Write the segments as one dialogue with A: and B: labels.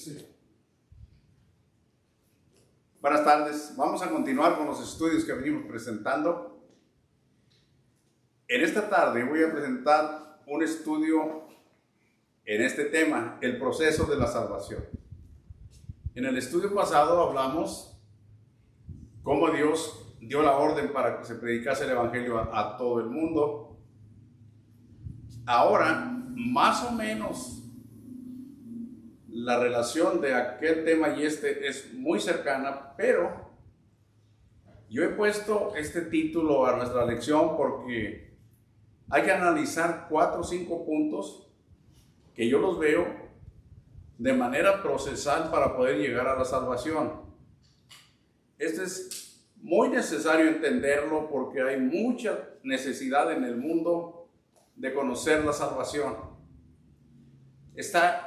A: Sí.
B: Buenas tardes. Vamos a continuar con los estudios que venimos presentando. En esta tarde voy a presentar un estudio en este tema, el proceso de la salvación. En el estudio pasado hablamos cómo Dios dio la orden para que se predicase el evangelio a todo el mundo. Ahora, más o menos, la relación de aquel tema y este es muy cercana, pero yo he puesto este título a nuestra lección porque hay que analizar 4 o 5 puntos que yo los veo de manera procesal para poder llegar a la salvación. Esto es muy necesario entenderlo porque hay mucha necesidad en el mundo de conocer la salvación. Está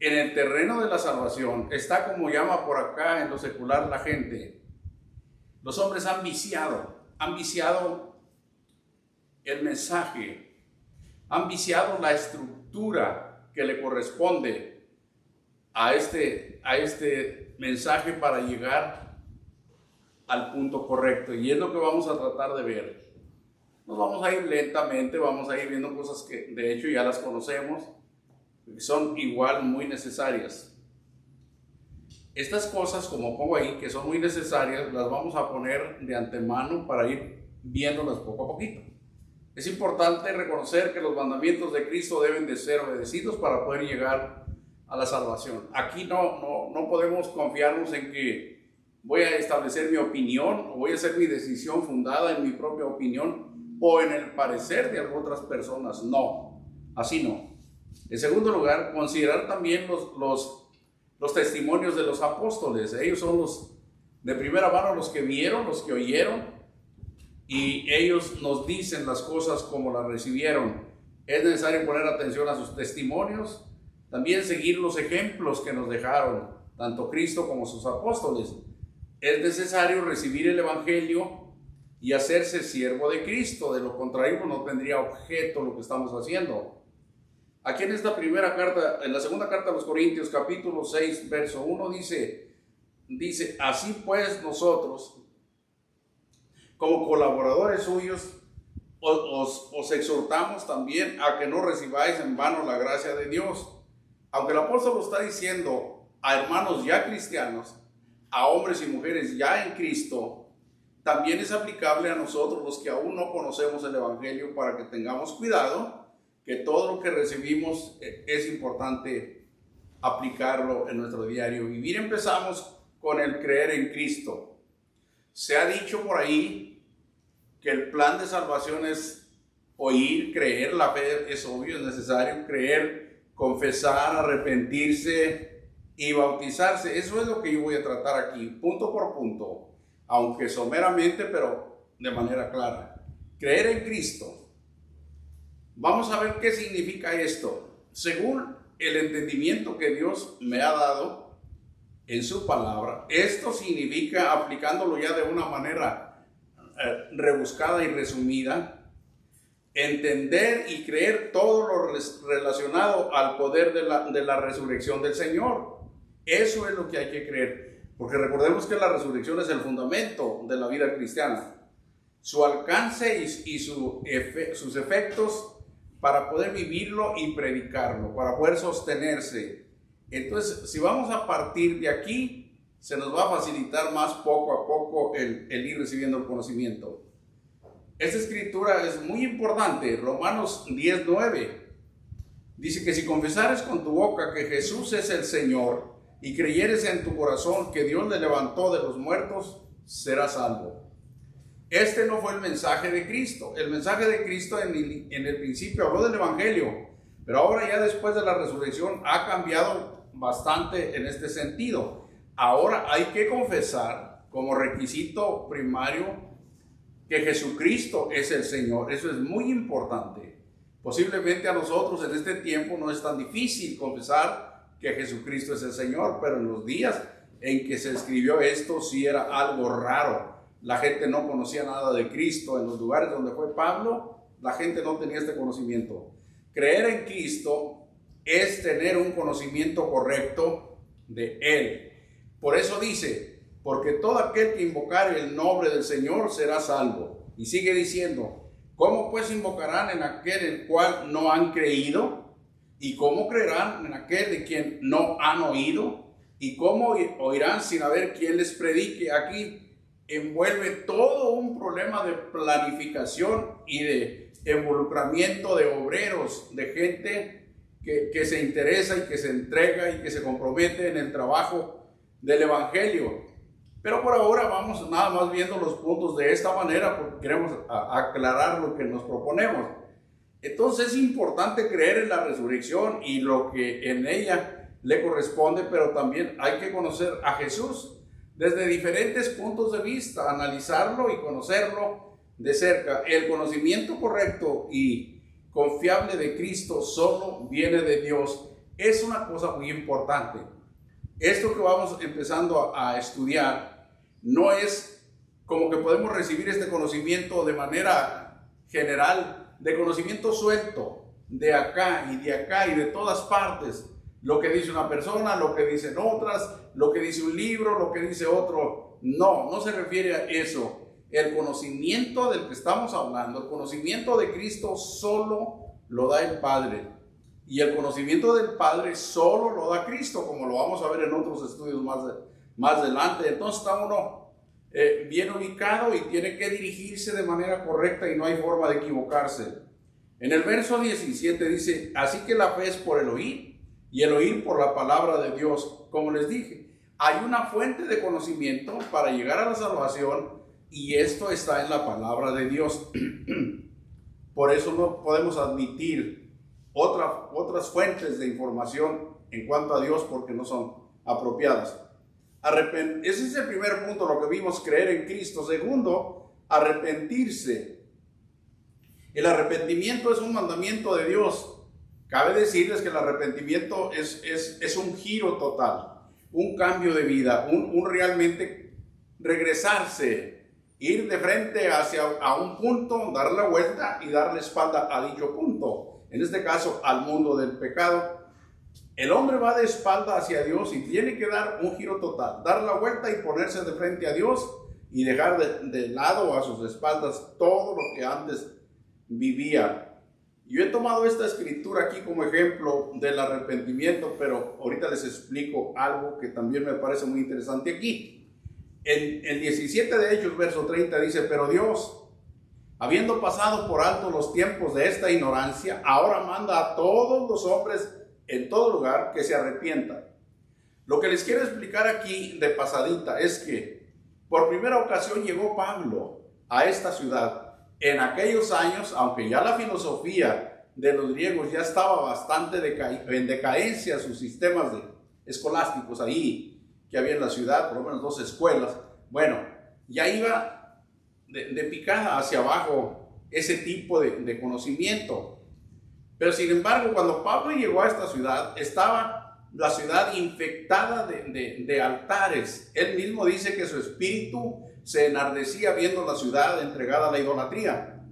B: en el terreno de la salvación, está como llama por acá en lo secular la gente. Los hombres han viciado el mensaje, han viciado la estructura que le corresponde a este mensaje para llegar al punto correcto. Y es lo que vamos a tratar de ver. Nos vamos a ir lentamente, vamos a ir viendo cosas que de hecho ya las conocemos, que son igual muy necesarias. Estas cosas, como pongo ahí, que son muy necesarias, las vamos a poner de antemano para ir viéndolas poco a poquito. Es importante reconocer que los mandamientos de Cristo deben de ser obedecidos para poder llegar a la salvación. Aquí no podemos confiarnos en que voy a establecer mi opinión o voy a hacer mi decisión fundada en mi propia opinión o en el parecer de otras personas. No, así no. En segundo lugar, considerar también los testimonios de los apóstoles. Ellos son los de primera mano, los que vieron, los que oyeron, y ellos nos dicen las cosas como las recibieron. Es necesario poner atención a sus testimonios, también seguir los ejemplos que nos dejaron, tanto Cristo como sus apóstoles. Es necesario recibir el evangelio y hacerse siervo de Cristo, de lo contrario no tendría objeto lo que estamos haciendo. Aquí en esta primera carta, en la segunda carta a los Corintios, capítulo 6, verso 1, dice, así pues nosotros, como colaboradores suyos, os exhortamos también a que no recibáis en vano la gracia de Dios. Aunque el apóstol lo está diciendo a hermanos ya cristianos, a hombres y mujeres ya en Cristo, también es aplicable a nosotros los que aún no conocemos el evangelio, para que tengamos cuidado que todo lo que recibimos es importante aplicarlo en nuestro diario vivir. Empezamos con el creer en Cristo. Se ha dicho por ahí que el plan de salvación es oír, creer. La fe es obvio, es necesario creer, confesar, arrepentirse y bautizarse. Eso es lo que yo voy a tratar aquí, punto por punto, aunque someramente, pero de manera clara. Creer en Cristo. Vamos a ver qué significa esto. Según el entendimiento que Dios me ha dado en su palabra, esto significa, aplicándolo ya de una manera rebuscada y resumida, entender y creer todo lo relacionado al poder de la resurrección del Señor. Eso es lo que hay que creer, porque recordemos que la resurrección es el fundamento de la vida cristiana. Su alcance y sus efectos para poder vivirlo y predicarlo, para poder sostenerse. Entonces, si vamos a partir de aquí, se nos va a facilitar más poco a poco el ir recibiendo el conocimiento. Esta escritura es muy importante. Romanos 10:9 dice que si confesares con tu boca que Jesús es el Señor y creyeres en tu corazón que Dios le levantó de los muertos, serás salvo. Este no fue el mensaje de Cristo. El mensaje de Cristo en el principio habló del evangelio, pero ahora ya después de la resurrección ha cambiado bastante en este sentido. Ahora hay que confesar como requisito primario que Jesucristo es el Señor. Eso es muy importante. Posiblemente a nosotros en este tiempo no es tan difícil confesar que Jesucristo es el Señor, pero en los días en que se escribió esto sí era algo raro. La gente no conocía nada de Cristo. En los lugares donde fue Pablo, la gente no tenía este conocimiento. Creer en Cristo es tener un conocimiento correcto de Él. Por eso dice, porque todo aquel que invocare el nombre del Señor será salvo. Y sigue diciendo, ¿cómo pues invocarán en aquel el cual no han creído? ¿Y cómo creerán en aquel de quien no han oído? ¿Y cómo oirán sin haber quien les predique? Aquí envuelve todo un problema de planificación y de involucramiento de obreros, de gente que se interesa y que se entrega y que se compromete en el trabajo del Evangelio. Pero por ahora vamos nada más viendo los puntos de esta manera porque queremos aclarar lo que nos proponemos. Entonces es importante creer en la resurrección y lo que en ella le corresponde, pero también hay que conocer a Jesús desde diferentes puntos de vista, analizarlo y conocerlo de cerca. El conocimiento correcto y confiable de Cristo solo viene de Dios. Es una cosa muy importante. Esto que vamos empezando a estudiar no es como que podemos recibir este conocimiento de manera general, de conocimiento suelto, de acá y de todas partes. Lo que dice una persona, lo que dicen otras, lo que dice un libro, lo que dice otro. No se refiere a eso. El conocimiento del que estamos hablando, el conocimiento de Cristo solo lo da el Padre. Y el conocimiento del Padre solo lo da Cristo, como lo vamos a ver en otros estudios más adelante. Entonces está uno bien ubicado y tiene que dirigirse de manera correcta y no hay forma de equivocarse. En el verso 17 dice, así que la fe es por el oír y el oír por la palabra de Dios. Como les dije, hay una fuente de conocimiento para llegar a la salvación y esto está en la palabra de Dios. Por eso no podemos admitir otras fuentes de información en cuanto a Dios porque no son apropiadas. Ese es el primer punto, lo que vimos, creer en Cristo. Segundo, arrepentirse. El arrepentimiento es un mandamiento de Dios. Cabe decirles que el arrepentimiento es un giro total, un cambio de vida, un realmente regresarse, ir de frente a un punto, dar la vuelta y dar la espalda a dicho punto. En este caso, al mundo del pecado. El hombre va de espalda hacia Dios y tiene que dar un giro total, dar la vuelta y ponerse de frente a Dios y dejar de lado a sus espaldas todo lo que antes vivía. Yo he tomado esta escritura aquí como ejemplo del arrepentimiento, pero ahorita les explico algo que también me parece muy interesante aquí. En el 17 de Hechos, verso 30 dice, pero Dios, habiendo pasado por alto los tiempos de esta ignorancia, ahora manda a todos los hombres en todo lugar que se arrepientan. Lo que les quiero explicar aquí de pasadita es que por primera ocasión llegó Pablo a esta ciudad. En aquellos años, aunque ya la filosofía de los griegos ya estaba bastante en decadencia, sus sistemas escolásticos ahí que había en la ciudad, por lo menos 2 escuelas, bueno, ya iba de picada hacia abajo ese tipo de conocimiento. Pero sin embargo, cuando Pablo llegó a esta ciudad, estaba la ciudad infectada de altares. Él mismo dice que su espíritu se enardecía viendo la ciudad entregada a la idolatría.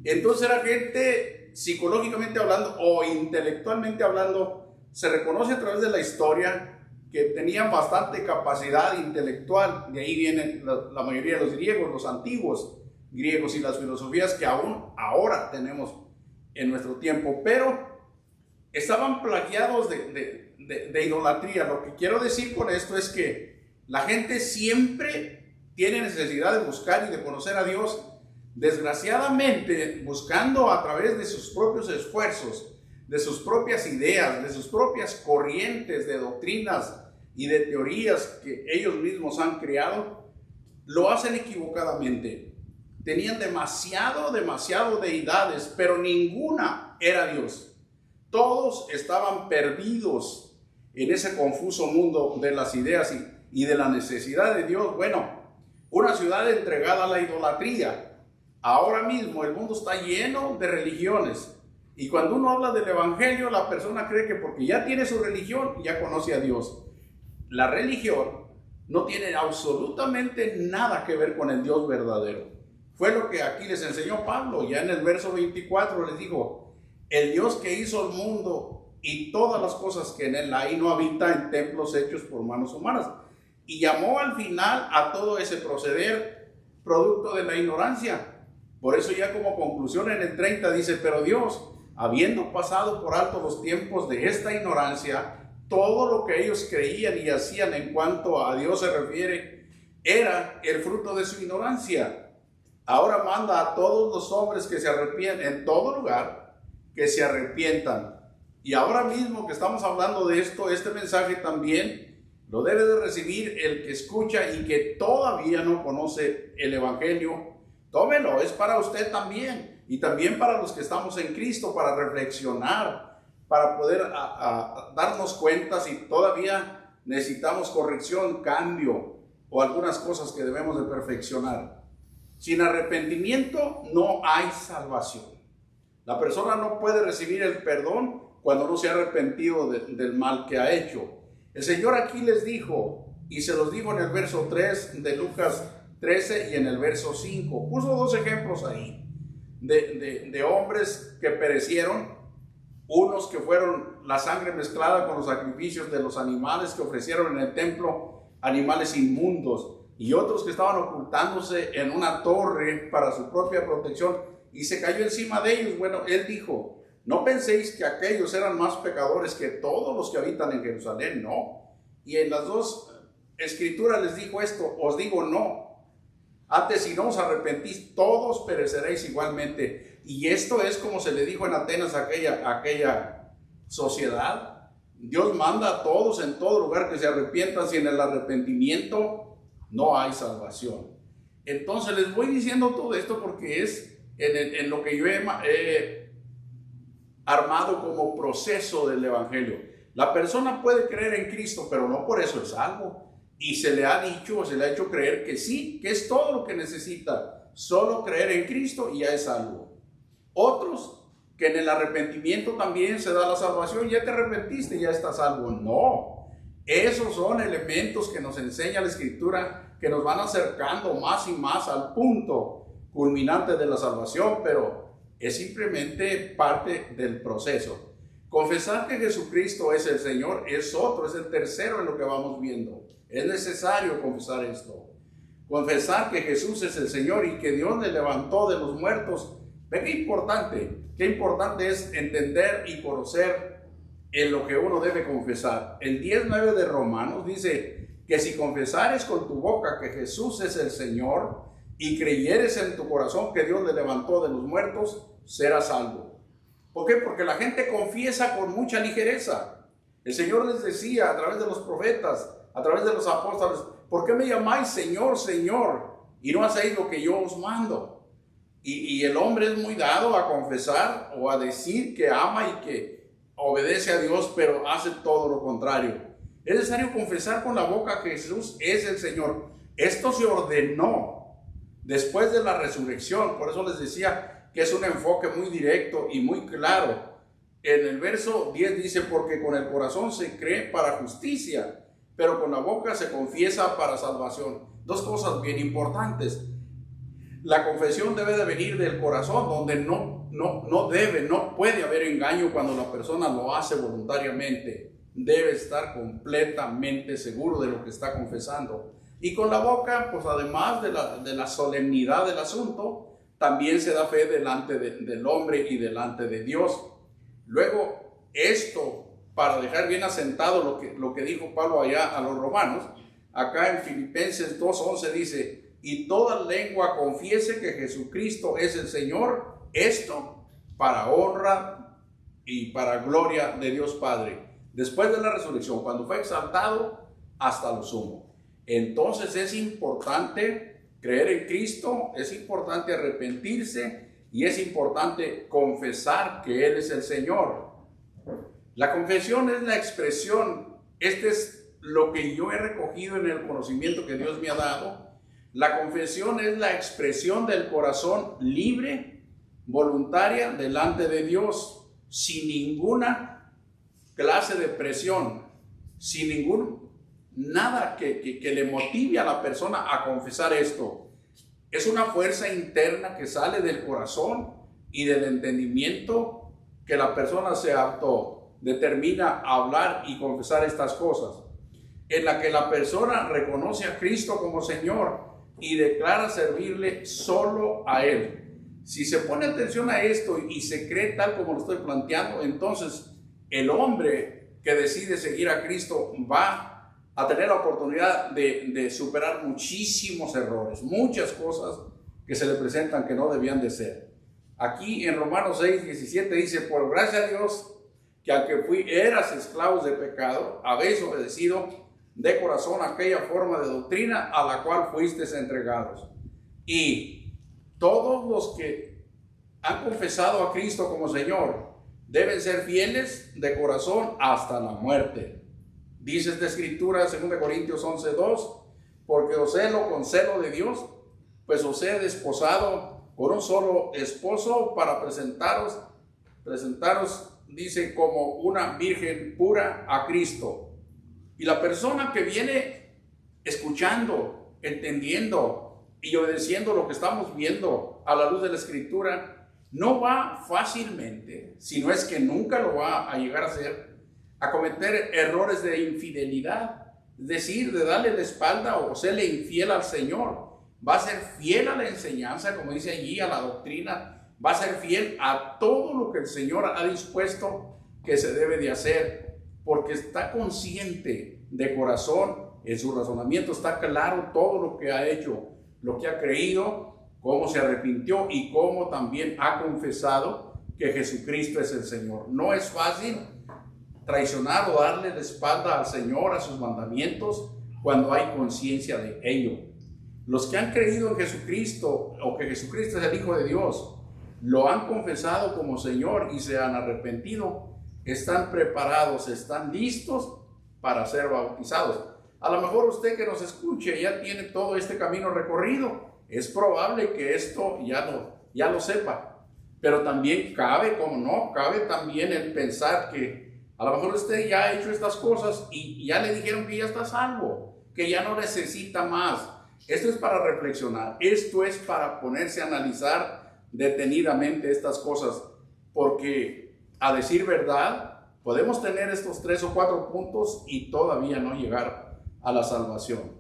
B: Entonces era gente, psicológicamente hablando o intelectualmente hablando, se reconoce a través de la historia que tenían bastante capacidad intelectual. De ahí vienen la mayoría de los griegos, los antiguos griegos y las filosofías que aún ahora tenemos en nuestro tiempo, pero estaban plagiados de idolatría. Lo que quiero decir con esto es que la gente siempre tiene necesidad de buscar y de conocer a Dios, desgraciadamente buscando a través de sus propios esfuerzos, de sus propias ideas, de sus propias corrientes de doctrinas y de teorías que ellos mismos han creado, lo hacen equivocadamente. Tenían demasiado deidades, pero ninguna era Dios. Todos estaban perdidos en ese confuso mundo de las ideas y de la necesidad de Dios. Bueno, una ciudad entregada a la idolatría. Ahora mismo el mundo está lleno de religiones. Y cuando uno habla del evangelio, la persona cree que porque ya tiene su religión, ya conoce a Dios. La religión no tiene absolutamente nada que ver con el Dios verdadero. Fue lo que aquí les enseñó Pablo. Ya en el verso 24 les dijo, el Dios que hizo el mundo y todas las cosas que en él hay, no habita en templos hechos por manos humanas. Y llamó al final a todo ese proceder producto de la ignorancia. Por eso ya como conclusión en el 30 dice, pero Dios, habiendo pasado por alto los tiempos de esta ignorancia, todo lo que ellos creían y hacían en cuanto a Dios se refiere, era el fruto de su ignorancia. Ahora manda a todos los hombres que se arrepientan en todo lugar, que se arrepientan. Y ahora mismo que estamos hablando de esto, este mensaje también lo debe de recibir el que escucha y que todavía no conoce el Evangelio. Tómelo, es para usted también y también para los que estamos en Cristo, para reflexionar, para poder darnos cuenta si todavía necesitamos corrección, cambio o algunas cosas que debemos de perfeccionar. Sin arrepentimiento no hay salvación. La persona no puede recibir el perdón cuando no se ha arrepentido del mal que ha hecho. El Señor aquí les dijo, y se los dijo en el verso 3 de Lucas 13 y en el verso 5. Puso dos ejemplos ahí de hombres que perecieron, unos que fueron la sangre mezclada con los sacrificios de los animales que ofrecieron en el templo, animales inmundos, y otros que estaban ocultándose en una torre para su propia protección y se cayó encima de ellos. Bueno, él dijo, no penséis que aquellos eran más pecadores que todos los que habitan en Jerusalén, no. Y en las dos escrituras les dijo esto, os digo no. Antes, si no os arrepentís, todos pereceréis igualmente. Y esto es como se le dijo en Atenas a aquella sociedad. Dios manda a todos en todo lugar que se arrepientan. Si en el arrepentimiento no hay salvación. Entonces les voy diciendo todo esto porque es en lo que yo he armado como proceso del Evangelio. La persona puede creer en Cristo, pero no por eso es salvo. Y se le ha dicho, se le ha hecho creer que sí, que es todo lo que necesita, solo creer en Cristo y ya es salvo. Otros, que en el arrepentimiento también se da la salvación, ya te arrepentiste, ya estás salvo. No, esos son elementos que nos enseña la Escritura, que nos van acercando más y más al punto culminante de la salvación, pero es simplemente parte del proceso. Confesar que Jesucristo es el Señor es otro, es el tercero en lo que vamos viendo. Es necesario confesar esto. Confesar que Jesús es el Señor y que Dios le levantó de los muertos. Ve qué importante es entender y conocer en lo que uno debe confesar. El 10:9 de Romanos dice que si confesares con tu boca que Jesús es el Señor y creyeres en tu corazón que Dios le levantó de los muertos, serás salvo. ¿Por qué? Porque la gente confiesa con mucha ligereza. El Señor les decía a través de los profetas, a través de los apóstoles, ¿por qué me llamáis Señor, Señor? Y no hacéis lo que yo os mando. Y el hombre es muy dado a confesar o a decir que ama y que obedece a Dios, pero hace todo lo contrario. Es necesario confesar con la boca que Jesús es el Señor. Esto se ordenó después de la resurrección. Por eso les decía que es un enfoque muy directo y muy claro. En el verso 10 dice, porque con el corazón se cree para justicia, pero con la boca se confiesa para salvación. Dos cosas bien importantes. La confesión debe de venir del corazón, donde no puede haber engaño cuando la persona lo hace voluntariamente. Debe estar completamente seguro de lo que está confesando. Y con la boca, pues además de la solemnidad del asunto, también se da fe delante del hombre y delante de Dios. Luego, esto, para dejar bien asentado lo que dijo Pablo allá a los romanos, acá en Filipenses 2:11 dice, y toda lengua confiese que Jesucristo es el Señor, esto para honra y para gloria de Dios Padre. Después de la resurrección, cuando fue exaltado hasta lo sumo. Entonces es importante creer en Cristo, es importante arrepentirse y es importante confesar que Él es el Señor. La confesión es la expresión, este es lo que yo he recogido en el conocimiento que Dios me ha dado. La confesión es la expresión del corazón libre, voluntaria, delante de Dios, sin ninguna clase de presión, sin nada que le motive a la persona a confesar esto. Es una fuerza interna que sale del corazón y del entendimiento que la persona se determina hablar y confesar estas cosas, en la que la persona reconoce a Cristo como Señor y declara servirle solo a Él. Si se pone atención a esto y se cree tal como lo estoy planteando, entonces el hombre que decide seguir a Cristo va a tener la oportunidad de superar muchísimos errores, muchas cosas que se le presentan que no debían de ser. Aquí en Romanos 6:17 dice: por gracia a Dios, que aunque eras esclavos de pecado, habéis obedecido de corazón aquella forma de doctrina a la cual fuisteis entregados. Y todos los que han confesado a Cristo como Señor deben ser fieles de corazón hasta la muerte. Dice esta escritura, 2 Corintios 11:2, porque os celo con celo de Dios, pues os he desposado con un solo esposo para presentaros, dice, como una virgen pura a Cristo. Y la persona que viene escuchando, entendiendo y obedeciendo lo que estamos viendo a la luz de la escritura, no va fácilmente, si no es que nunca lo va a llegar a hacer, a cometer errores de infidelidad, es decir, de darle la espalda o serle infiel al Señor. Va a ser fiel a la enseñanza, como dice allí, a la doctrina, va a ser fiel a todo lo que el Señor ha dispuesto que se debe de hacer, porque está consciente de corazón, en su razonamiento está claro todo lo que ha hecho, lo que ha creído, cómo se arrepintió y cómo también ha confesado que Jesucristo es el Señor. No es fácil traicionar o darle la espalda al Señor, a sus mandamientos, cuando hay conciencia de ello. Los que han creído en Jesucristo o que Jesucristo es el Hijo de Dios, lo han confesado como Señor y se han arrepentido, están preparados, están listos para ser bautizados. A lo mejor usted que nos escuche ya tiene todo este camino recorrido. Es probable que esto ya lo sepa. Pero también cabe, como no, cabe también el pensar que a lo mejor usted ya ha hecho estas cosas y ya le dijeron que ya está salvo, que ya no necesita más. Esto es para reflexionar, esto es para ponerse a analizar detenidamente estas cosas, porque a decir verdad, podemos tener estos 3 o 4 puntos y todavía no llegar a la salvación.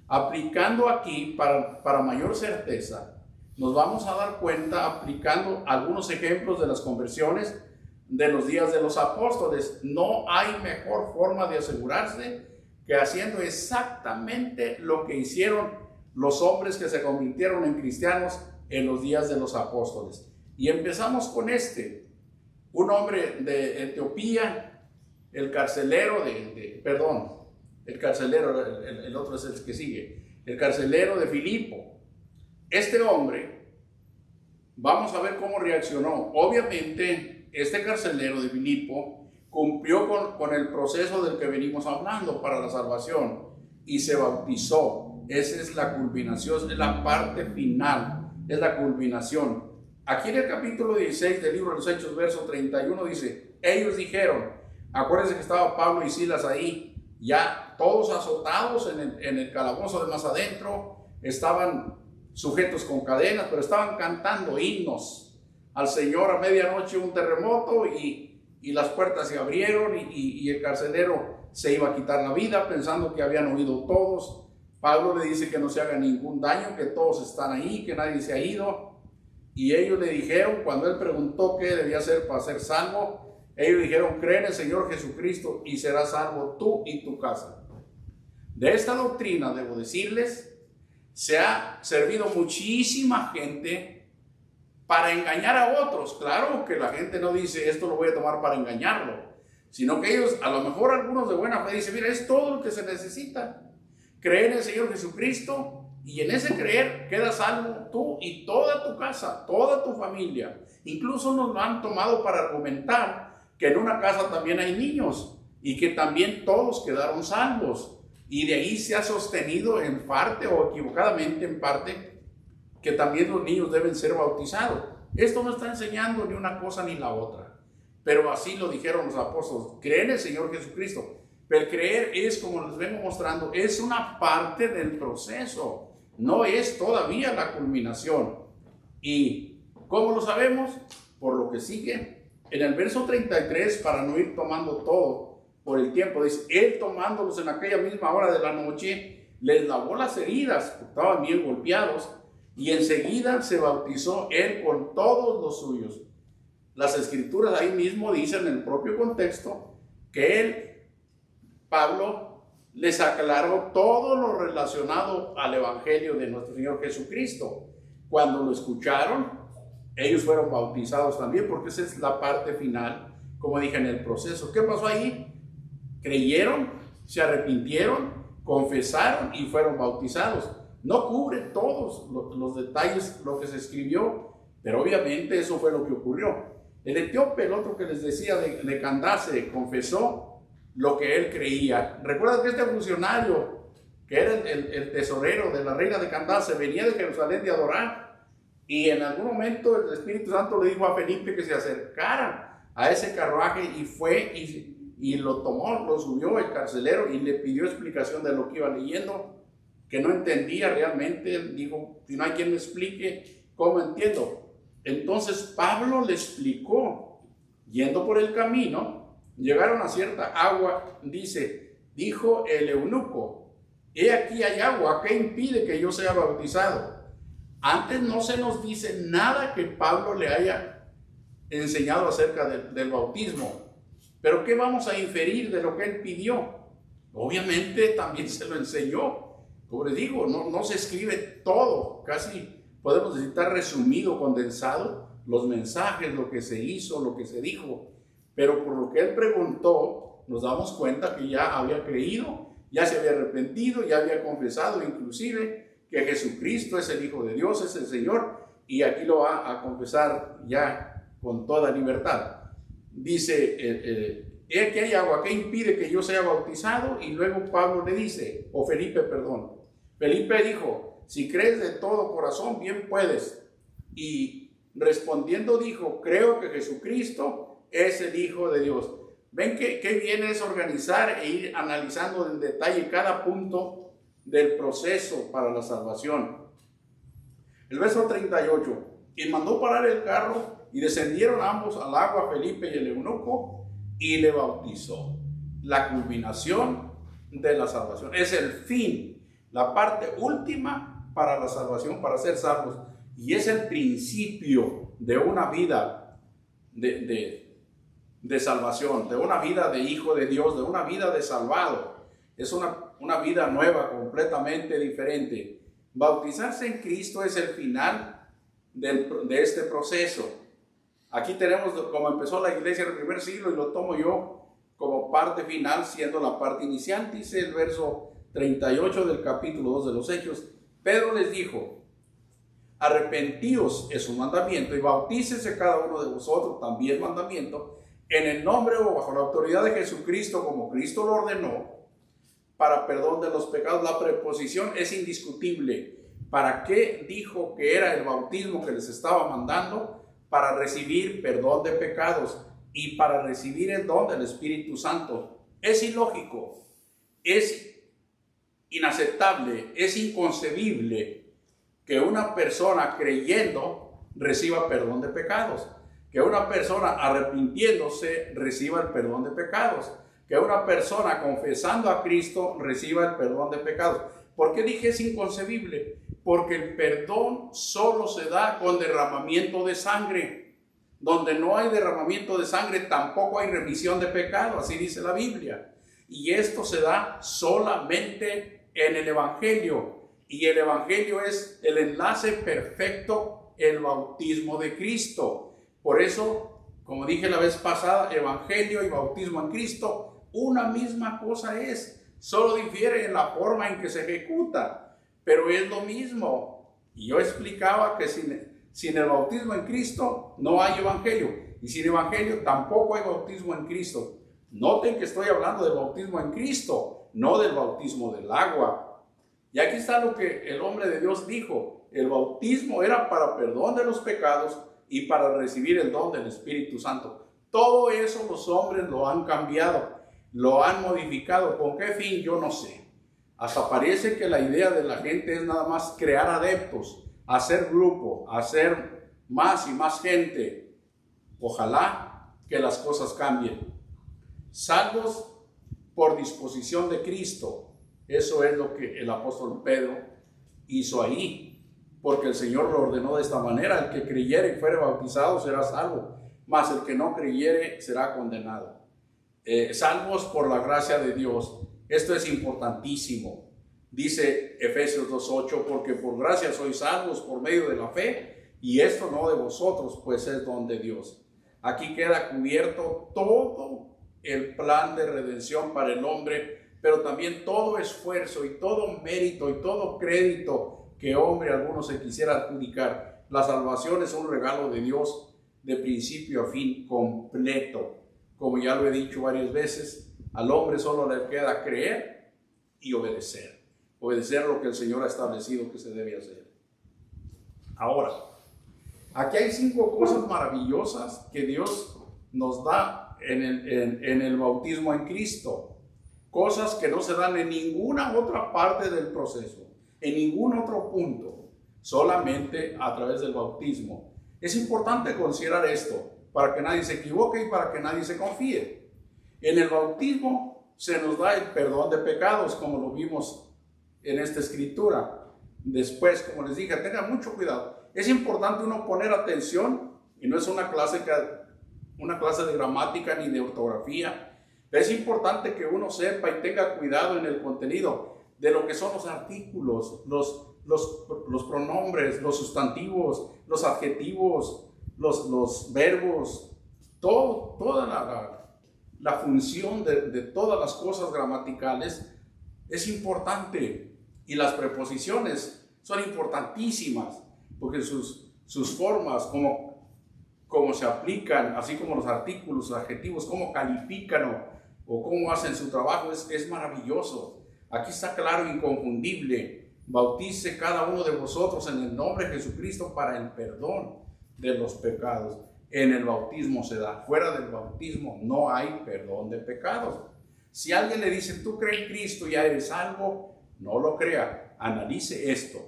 B: Aplicando aquí, para mayor certeza, nos vamos a dar cuenta aplicando algunos ejemplos de las conversiones de los días de los apóstoles. No hay mejor forma de asegurarse que haciendo exactamente lo que hicieron los hombres que se convirtieron en cristianos en los días de los apóstoles. Y empezamos con un hombre de Etiopía, el carcelero el otro es el que sigue, el carcelero de Filipo. Este hombre, vamos a ver cómo reaccionó. Obviamente, este carcelero de Filipo cumplió con el proceso del que venimos hablando para la salvación y se bautizó. Esa es la culminación, es la parte final, es la culminación. Aquí en el capítulo 16 del libro de los Hechos, verso 31, dice: ellos dijeron, acuérdense que estaba Pablo y Silas ahí, ya todos azotados en el calabozo de más adentro, estaban sujetos con cadenas, pero estaban cantando himnos al Señor. A medianoche un terremoto y las puertas se abrieron y el carcelero se iba a quitar la vida pensando que habían huido todos. Pablo le dice que no se haga ningún daño, que todos están ahí, que nadie se ha ido. Y ellos le dijeron, cuando él preguntó qué debía hacer para ser salvo, ellos dijeron: cree en el Señor Jesucristo y serás salvo tú y tu casa. De esta doctrina, debo decirles, se ha servido muchísima gente para engañar a otros. Claro que la gente no dice esto lo voy a tomar para engañarlo, sino que ellos, a lo mejor algunos de buena fe, dicen: mira, es todo lo que se necesita. Creer en el Señor Jesucristo y en ese creer quedas salvo tú y toda tu casa, toda tu familia. Incluso nos lo han tomado para argumentar que en una casa también hay niños y que también todos quedaron salvos. Y de ahí se ha sostenido en parte o equivocadamente en parte que también los niños deben ser bautizados. Esto no está enseñando ni una cosa ni la otra, pero así lo dijeron los apóstoles: creen en el Señor Jesucristo. Pero el creer es, como les vengo mostrando, es una parte del proceso, no es todavía la culminación. ¿Y cómo lo sabemos? Por lo que sigue En el verso 33, para no ir tomando todo por el tiempo, dice, él tomándolos en aquella misma hora de la noche, les lavó las heridas, porque estaban bien golpeados, y enseguida se bautizó él con todos los suyos. Las escrituras ahí mismo dicen en el propio contexto que él, Pablo, les aclaró todo lo relacionado al evangelio de nuestro Señor Jesucristo. Cuando lo escucharon, ellos fueron bautizados también, porque esa es la parte final, como dije, en el proceso. ¿Qué pasó ahí? Creyeron, se arrepintieron, confesaron y fueron bautizados. No cubre todos los detalles lo que se escribió, pero obviamente eso fue lo que ocurrió. El etíope, el otro que les decía de Candace, confesó lo que él creía. Recuerda que este funcionario, que era el tesorero de la reina de Candace, venía de Jerusalén de adorar, y en algún momento el Espíritu Santo le dijo a Felipe que se acercara a ese carruaje, y fue y lo tomó, lo subió el carcelero y le pidió explicación de lo que iba leyendo, que no entendía realmente. Él dijo, si no hay quien me explique, ¿cómo entiendo? Entonces Pablo le explicó, yendo por el camino, llegaron a cierta agua, dijo el eunuco, he aquí hay agua, ¿qué impide que yo sea bautizado? Antes no se nos dice nada que Pablo le haya enseñado acerca del bautismo, pero ¿qué vamos a inferir de lo que él pidió? Obviamente también se lo enseñó. Como les digo, no se escribe todo, casi podemos decir, está resumido, condensado, los mensajes, lo que se hizo, lo que se dijo. Pero por lo que él preguntó, nos damos cuenta que ya había creído, ya se había arrepentido, ya había confesado inclusive que Jesucristo es el Hijo de Dios, es el Señor, y aquí lo va a confesar ya con toda libertad. Dice, he aquí hay agua, ¿qué impide que yo sea bautizado? Y luego Pablo le dice, o Felipe, perdón. Felipe dijo, si crees de todo corazón, bien puedes. Y respondiendo dijo, creo que Jesucristo es el Hijo de Dios. Ven qué bien es organizar e ir analizando en detalle cada punto del proceso para la salvación. El verso 38, y mandó parar el carro y descendieron ambos al agua, Felipe y el eunuco, y le bautizó. La culminación de la salvación es el fin, la parte última para la salvación, para ser salvos, y es el principio de una vida de salvación, de una vida de hijo de Dios, de una vida de salvado. Es una vida nueva, completamente diferente. Bautizarse en Cristo es el final de este proceso. Aquí tenemos como empezó la iglesia en el primer siglo, y lo tomo yo como parte final, siendo la parte inicial. Dice el verso 38 del capítulo 2 de los Hechos, Pedro les dijo, arrepentíos, es un mandamiento, y bautícese cada uno de vosotros, también mandamiento, en el nombre o bajo la autoridad de Jesucristo, como Cristo lo ordenó, para perdón de los pecados. La preposición es indiscutible. ¿Para qué dijo que era el bautismo que les estaba mandando? Para recibir perdón de pecados y para recibir el don del Espíritu Santo. Es ilógico, es inaceptable, es inconcebible que una persona creyendo reciba perdón de pecados, que una persona arrepintiéndose reciba el perdón de pecados, que una persona confesando a Cristo reciba el perdón de pecados. ¿Por qué dije es inconcebible? Porque el perdón solo se da con derramamiento de sangre. Donde no hay derramamiento de sangre, tampoco hay remisión de pecado, así dice la Biblia. Y esto se da solamente en el Evangelio. Y el Evangelio es el enlace perfecto, el bautismo de Cristo. Por eso, como dije la vez pasada, Evangelio y bautismo en Cristo, una misma cosa es. Solo difiere en la forma en que se ejecuta, pero es lo mismo. Y yo explicaba que sin el bautismo en Cristo no hay evangelio, y sin evangelio tampoco hay bautismo en Cristo. Noten que estoy hablando del bautismo en Cristo, no del bautismo del agua. Y aquí está lo que el hombre de Dios dijo: el bautismo era para perdón de los pecados y para recibir el don del Espíritu Santo. Todo eso los hombres lo han cambiado, lo han modificado. ¿Con qué fin? Yo no sé. Hasta parece que la idea de la gente es nada más crear adeptos, hacer grupo, hacer más y más gente. Ojalá que las cosas cambien. Salvos por disposición de Cristo. Eso es lo que el apóstol Pedro hizo ahí, porque el Señor lo ordenó de esta manera: el que creyere y fuere bautizado será salvo, mas el que no creyere será condenado. Salvos por la gracia de Dios. Esto es importantísimo. Dice Efesios 2:8, porque por gracia sois salvos por medio de la fe, y esto no de vosotros, pues es don de Dios. Aquí queda cubierto todo el plan de redención para el hombre, pero también todo esfuerzo y todo mérito y todo crédito que hombre alguno se quisiera adjudicar. La salvación es un regalo de Dios de principio a fin, completo. Como ya lo he dicho varias veces, al hombre solo le queda creer y obedecer. Obedecer lo que el Señor ha establecido que se debe hacer. Ahora, aquí hay 5 cosas maravillosas que Dios nos da en el bautismo en Cristo. Cosas que no se dan en ninguna otra parte del proceso, en ningún otro punto, solamente a través del bautismo. Es importante considerar esto para que nadie se equivoque y para que nadie se confíe. En el bautismo se nos da el perdón de pecados, como lo vimos en esta escritura. Después, como les dije, tengan mucho cuidado. Es importante uno poner atención, y no es una clase de gramática ni de ortografía. Es importante que uno sepa y tenga cuidado en el contenido de lo que son los artículos, los pronombres, los sustantivos, los adjetivos, los verbos, toda la función de todas las cosas gramaticales es importante. Y las preposiciones son importantísimas, porque sus formas, cómo se aplican, así como los artículos, los adjetivos, cómo califican o cómo hacen su trabajo, es maravilloso. Aquí está claro e inconfundible: bautice cada uno de vosotros en el nombre de Jesucristo para el perdón de los pecados. En el bautismo se da. Fuera del bautismo no hay perdón de pecados. Si alguien le dice: tú crees en Cristo y ya eres salvo, no lo crea. Analice esto.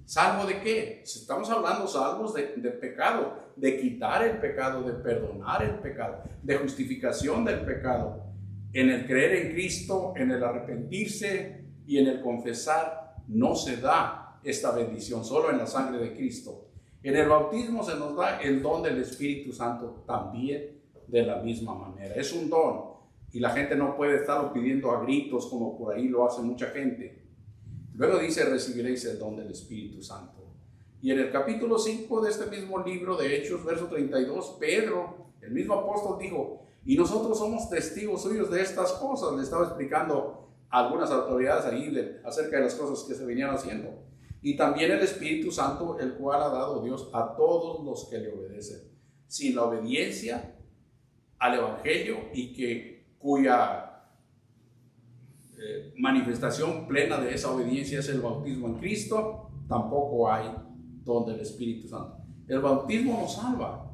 B: ¿Salvo de qué? Estamos hablando salvos de pecado, de quitar el pecado, de perdonar el pecado, de justificación del pecado. En el creer en Cristo, en el arrepentirse y en el confesar, no se da esta bendición, solo en la sangre de Cristo. En el bautismo se nos da el don del Espíritu Santo también de la misma manera. Es un don y la gente no puede estarlo pidiendo a gritos como por ahí lo hace mucha gente. Luego dice: recibiréis el don del Espíritu Santo. Y en el capítulo 5 de este mismo libro de Hechos, verso 32, Pedro, el mismo apóstol, dijo: y nosotros somos testigos suyos de estas cosas. Le estaba explicando a algunas autoridades ahí acerca de las cosas que se venían haciendo. Y también el Espíritu Santo, el cual ha dado Dios a todos los que le obedecen. Sin la obediencia al Evangelio y cuya manifestación plena de esa obediencia es el bautismo en Cristo, tampoco hay don del Espíritu Santo. El bautismo nos salva.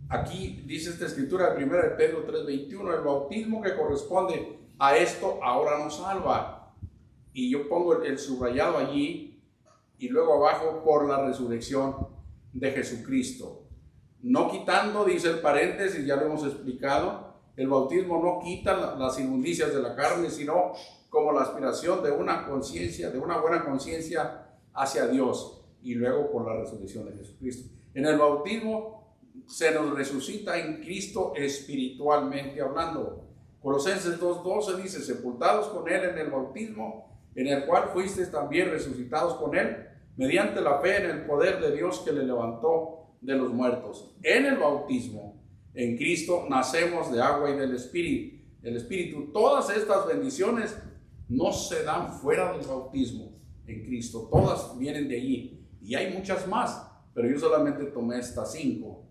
B: Aquí dice esta escritura de 1 Pedro 3:21, el bautismo que corresponde a esto ahora nos salva. Y yo pongo el subrayado allí y luego abajo: por la resurrección de Jesucristo. No quitando, dice el paréntesis, ya lo hemos explicado, el bautismo no quita las inmundicias de la carne, sino como la aspiración de una conciencia, de una buena conciencia hacia Dios, y luego por la resurrección de Jesucristo. En el bautismo se nos resucita en Cristo espiritualmente hablando. Colosenses 2:12 dice: sepultados con Él en el bautismo, en el cual fuisteis también resucitados con Él, mediante la fe en el poder de Dios que le levantó de los muertos. En el bautismo, en Cristo, nacemos de agua y del Espíritu. El Espíritu. Todas estas bendiciones no se dan fuera del bautismo en Cristo. Todas vienen de allí. Y hay muchas más, pero yo solamente tomé estas 5.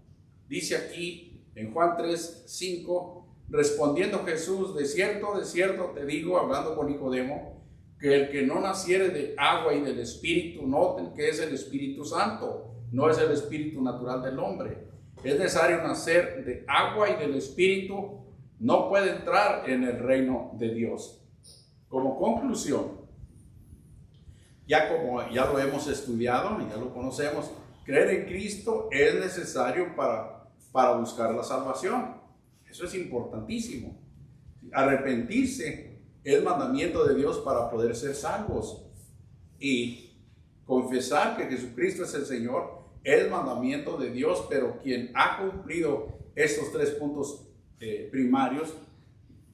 B: Dice aquí en Juan 3:5, respondiendo Jesús: de cierto te digo, hablando con Nicodemo, que el que no naciere de agua y del Espíritu, noten que es el Espíritu Santo, no es el espíritu natural del hombre. Es necesario nacer de agua y del Espíritu, no puede entrar en el reino de Dios. Como conclusión, ya lo hemos estudiado y ya lo conocemos, creer en Cristo es necesario para buscar la salvación. Eso es importantísimo. Arrepentirse es mandamiento de Dios para poder ser salvos. Y confesar que Jesucristo es el Señor es mandamiento de Dios, pero quien ha cumplido estos 3 puntos primarios,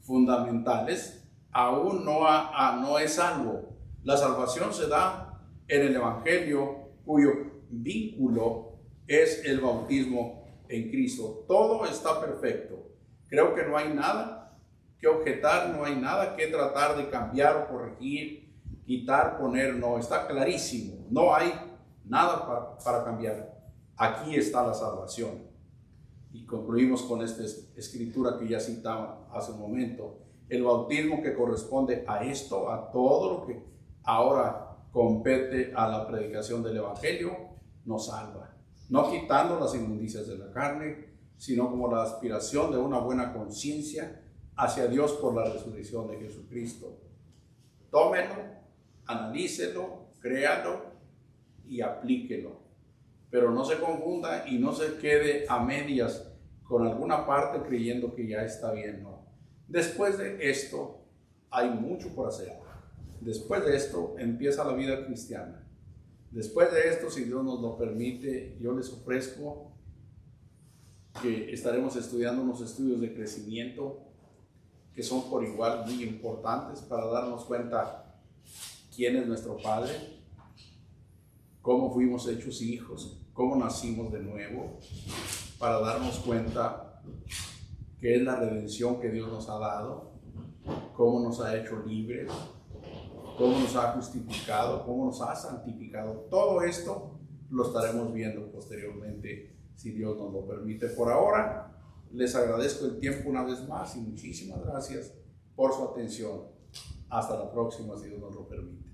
B: fundamentales, aún no es salvo. La salvación se da en el Evangelio, cuyo vínculo es el bautismo en Cristo. Todo está perfecto. Creo que no hay nada que objetar, no hay nada que tratar de cambiar o corregir, quitar, poner. No, está clarísimo. No hay nada para cambiar. Aquí está la salvación. Y concluimos con esta escritura que ya citaba hace un momento. El bautismo que corresponde a esto, a todo lo que ahora compete a la predicación del Evangelio, nos salva. No quitando las inmundicias de la carne, sino como la aspiración de una buena conciencia hacia Dios por la resurrección de Jesucristo. Tómelo, analícelo, créalo y aplíquelo. Pero no se confunda y no se quede a medias con alguna parte creyendo que ya está bien, no. Después de esto hay mucho por hacer. Después de esto empieza la vida cristiana. Después de esto, si Dios nos lo permite, yo les ofrezco que estaremos estudiando unos estudios de crecimiento que son por igual muy importantes para darnos cuenta quién es nuestro Padre, cómo fuimos hechos hijos, cómo nacimos de nuevo, para darnos cuenta qué es la redención que Dios nos ha dado, cómo nos ha hecho libres, cómo nos ha justificado, cómo nos ha santificado. Todo esto lo estaremos viendo posteriormente, si Dios nos lo permite. Por ahora, les agradezco el tiempo una vez más y muchísimas gracias por su atención. Hasta la próxima, si Dios nos lo permite.